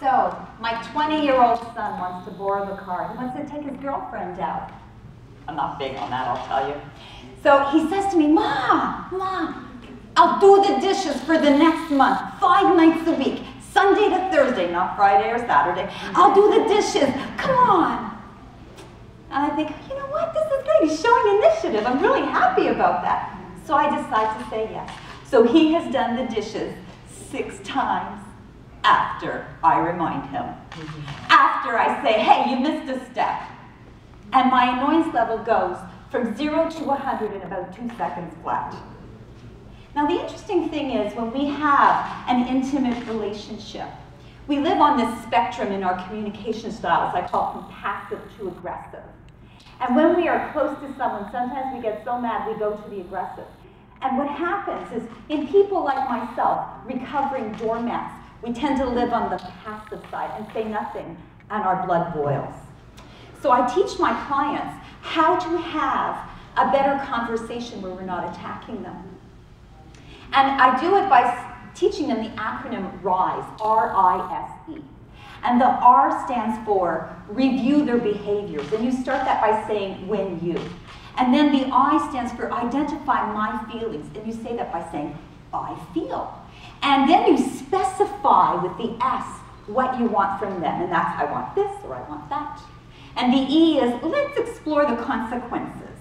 So, my 20-year-old son wants to borrow the car. He wants to take his girlfriend out. I'm not big on that, I'll tell you. So he says to me, Mom, I'll do the dishes for the next month, 5 nights a week, Sunday to Thursday, not Friday or Saturday. I'll do the dishes, come on. And I think, you know what, this is great, he's showing initiative. I'm really happy about that. So I decide to say yes. So he has done the dishes 6 times after I remind him. After I say, hey, you missed a step. And my annoyance level goes from 0 to 100 in about 2 seconds flat. Now the interesting thing is when we have an intimate relationship, we live on this spectrum in our communication styles. I call it from passive to aggressive. And when we are close to someone, sometimes we get so mad we go to the aggressive. And what happens is, in people like myself, recovering doormats, we tend to live on the passive side and say nothing, and our blood boils. So I teach my clients how to have a better conversation where we're not attacking them. And I do it by teaching them the acronym RISE, R-I-S-E. And the R stands for review their behaviors. And you start that by saying when you. And then the I stands for identify my feelings. And you say that by saying, I feel. And then you specify with the S what you want from them. And that's, I want this or I want that. And the E is, let's explore the consequences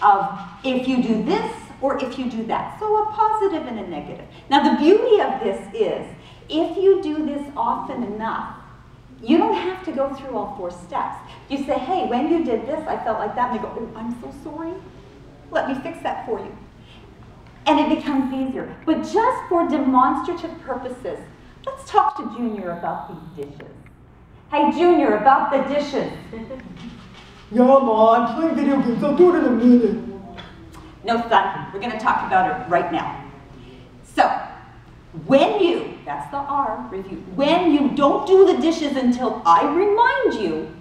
of if you do this or if you do that. So a positive and a negative. Now the beauty of this is, if you do this often enough, you don't have to go through all 4 steps. You say, hey, when you did this, I felt like that. And they go, oh, I'm so sorry. Let me fix that for you. And it becomes easier. But just for demonstrative purposes, let's talk to Junior about these dishes. Hey, Junior, about the dishes. Yeah, Mom, I'm playing video games. I'll do it in a minute. No, son, we're going to talk about it right now. So, when you, that's the R, review, when you don't do the dishes until I remind you,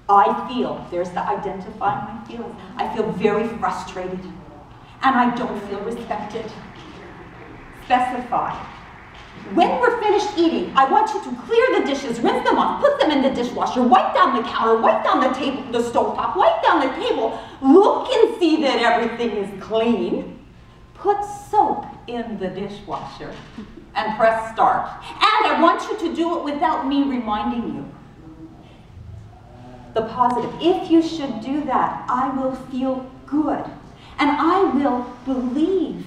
I feel, there's the identifying my feelings, I feel very frustrated, and I don't feel respected. Specify. When we're finished eating, I want you to clear the dishes, rinse them off, put them in the dishwasher, wipe down the counter, wipe down the table, the stovetop, wipe down the table, look and see that everything is clean, put soap in the dishwasher, and press start. And I want you to do it without me reminding you. The positive. If you should do that, I will feel good. And I will believe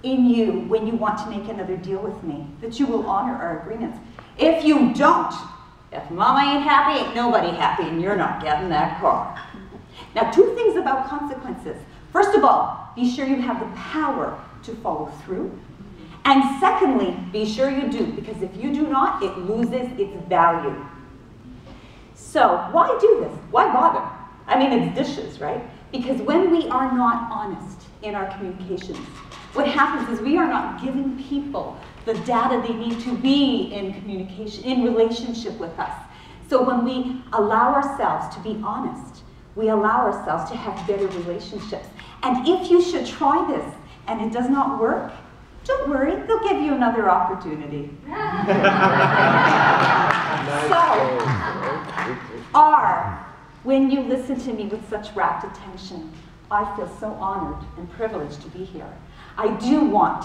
in you when you want to make another deal with me, that you will honor our agreements. If you don't, if Mama ain't happy, ain't nobody happy, and you're not getting that car. Now, 2 things about consequences. First of all, be sure you have the power to follow through. And secondly, be sure you do, because if you do not, it loses its value. So, why do this? Why bother? I mean, it's dishes, right? Because when we are not honest in our communications, what happens is we are not giving people the data they need to be in communication, in relationship with us. So when we allow ourselves to be honest, we allow ourselves to have better relationships. And if you should try this and it does not work, don't worry, they'll give you another opportunity. So, R, when you listen to me with such rapt attention, I feel so honored and privileged to be here. I do want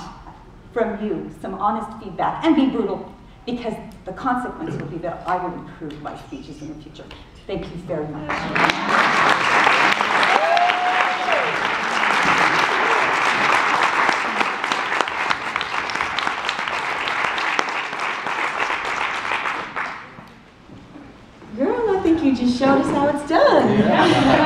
from you some honest feedback, and be brutal, because the consequence will be that I will improve my speeches in the future. Thank you very much. Girl, I think you just showed us how it's done. Yeah.